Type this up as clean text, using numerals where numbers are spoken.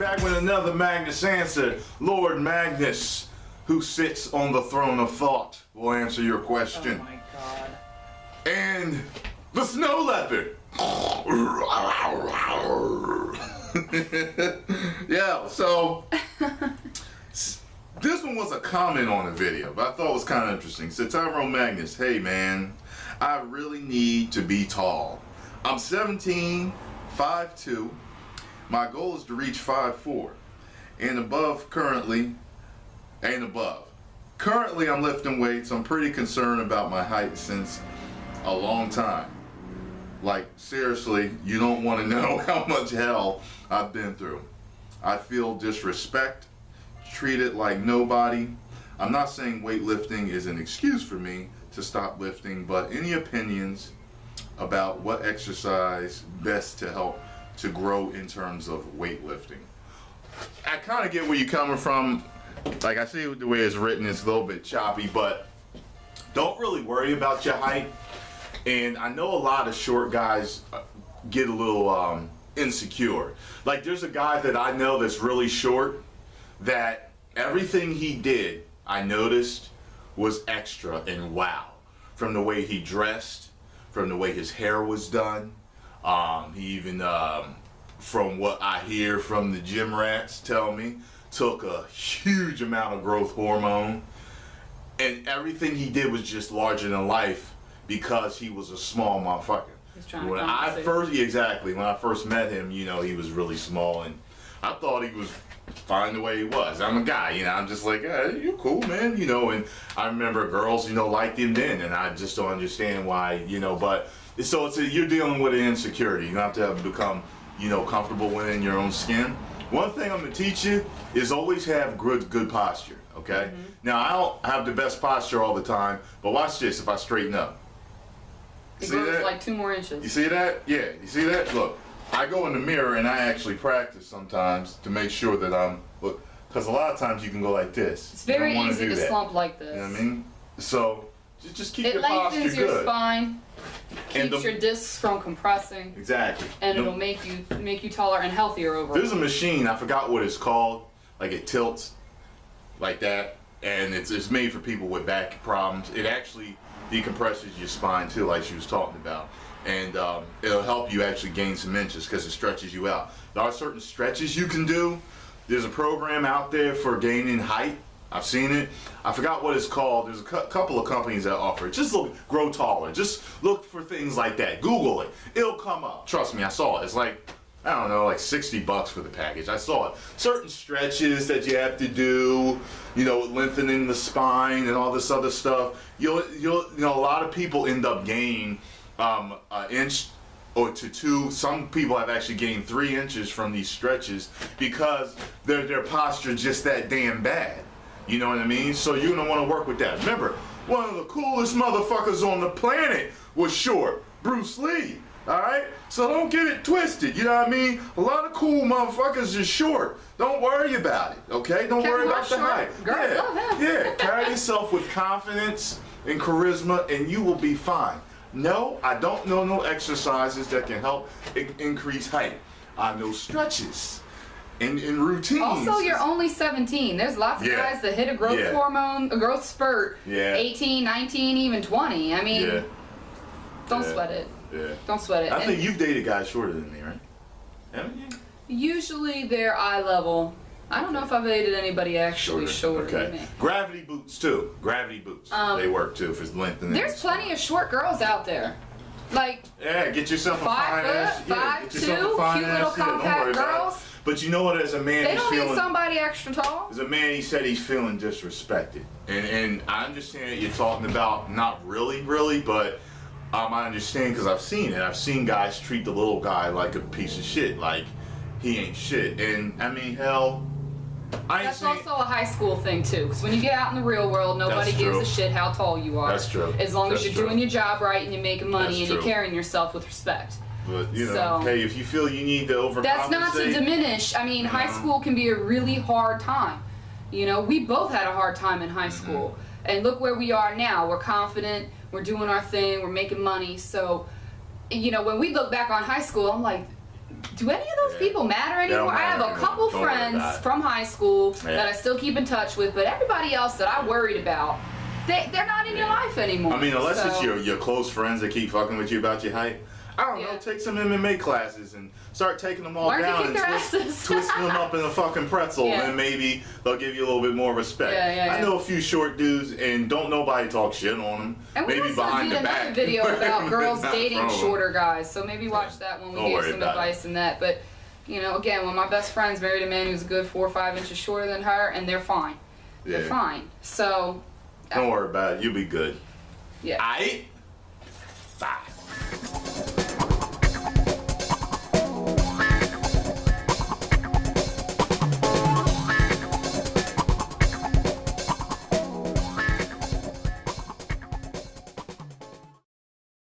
back with another Magnus Answer. Lord Magnus, who sits on the throne of thought, will answer your question. Oh my god. And the snow leopard. Yeah, so this one was a comment on a video, but I thought it was kind of interesting. It said, Tyrone Magnus, hey man, I really need to be tall. I'm 17, 5'2". My goal is to reach 5'4", and above currently, Currently I'm lifting weights. I'm pretty concerned about my height since a long time. Like seriously, you don't want to know how much hell I've been through. I feel disrespect, treated like nobody. I'm not saying weightlifting is an excuse for me to stop lifting, but any opinions about what exercise best to help to grow in terms of weightlifting? I kind of get where you're coming from. Like I see the way it's written, it's a little bit choppy, but don't really worry about your height. And I know a lot of short guys get a little insecure. Like there's a guy that I know that's really short that everything he did, I noticed, was extra and wow. From the way he dressed, from the way his hair was done. He even, from what I hear from the gym rats tell me, took a huge amount of growth hormone. And everything he did was just larger than life because he was a small motherfucker. When I first met him, you know, he was really small and I thought he was fine the way he was. I'm a guy, you know, I'm just like, hey, you're cool, man, you know, and I remember girls, you know, liked him then, and I just don't understand why, you know, but, so you're dealing with an insecurity. You have to become, you know, comfortable within your own skin. One thing I'm gonna teach you is always have good posture, okay? Mm-hmm. Now, I don't have the best posture all the time, but watch this if I straighten up. It grows like 2 more inches. You see that? Yeah, you see that? Look. I go in the mirror and I actually practice sometimes to make sure that I'm, look, because a lot of times you can go like this. It's very easy to slump like this. You know what I mean? So just keep your posture good. It lengthens your spine, keeps your discs from compressing. Exactly. And it'll make you taller and healthier overall. There's a machine, I forgot what it's called, like it tilts like that, and it's made for people with back problems. It actually decompresses your spine too, like she was talking about. And it'll help you actually gain some inches because it stretches you out. There are certain stretches you can do. There's a program out there for gaining height. I've seen it. I forgot what it's called. There's a couple of companies that offer it. Just look, grow taller. Just look for things like that. Google it. It'll come up. Trust me, I saw it. It's like, I don't know, like $60 for the package. I saw it. Certain stretches that you have to do, you know, lengthening the spine and all this other stuff. You know, a lot of people end up gaining an inch or to 2. Some people have actually gained 3 inches from these stretches because their posture just that damn bad. You know what I mean? So you're gonna want to work with that. Remember, one of the coolest motherfuckers on the planet was short, Bruce Lee. All right, so don't get it twisted. You know what I mean? A lot of cool motherfuckers are short. Don't worry about it. Okay? Don't worry about the height. Yeah. Carry yourself with confidence and charisma, and you will be fine. No, I don't know no exercises that can help increase height. I know stretches and routines. Also, you're only 17. There's lots of guys that hit a growth hormone, a growth spurt, 18, 19, even 20. I mean, don't sweat it. Yeah. Don't sweat it. I think you've dated guys shorter than me, right? Haven't you? Usually they're eye level. I don't know if I've dated anybody actually shorter than me. Gravity boots too. Gravity boots. They work too for lengthening. There's plenty of short girls out there. Like get yourself a fine ass. 5'2", cute little compact girls. But you know what? As a man, they don't need somebody extra tall. As a man, he said he's feeling disrespected, and I understand that you're talking about not really, but I understand because I've seen it. I've seen guys treat the little guy like a piece of shit, like he ain't shit. And I mean, hell. That's also a high school thing too, because when you get out in the real world, nobody gives a shit how tall you are. That's true. As long as you're doing your job right and you're making money and you're carrying yourself with respect. But you know, hey, if you feel you need to overcompensate. That's not to diminish. I mean, high school can be a really hard time. You know, we both had a hard time in high school, and look where we are now. We're confident. We're doing our thing. We're making money. So, you know, when we look back on high school, I'm like, do any of those Yeah. people matter They don't anymore? I have matter a anymore. couple Don't worry friends about it. from high school Yeah. that I still keep in touch with, but everybody else that I worried about, they're not in your life anymore. I mean, unless it's So- your close friends that keep fucking with you about your height. I don't know, Yeah. take some MMA classes and start taking them all Learn to down kick and their asses. twisting them up in a fucking pretzel, Yeah. and then maybe they'll give you a little bit more respect. Yeah. I know a few short dudes, and don't nobody talk shit on them. And we maybe also behind did the another back. video about girls Not in dating front of 'em. shorter guys, so maybe watch that when we Don't gave worry some about advice in that. But you know, again, when my best friend's married a man who's a good 4 or 5 inches shorter than her, and they're fine. They're Yeah. fine. So Don't worry about it. You'll be good. yeah. Aight? Bye.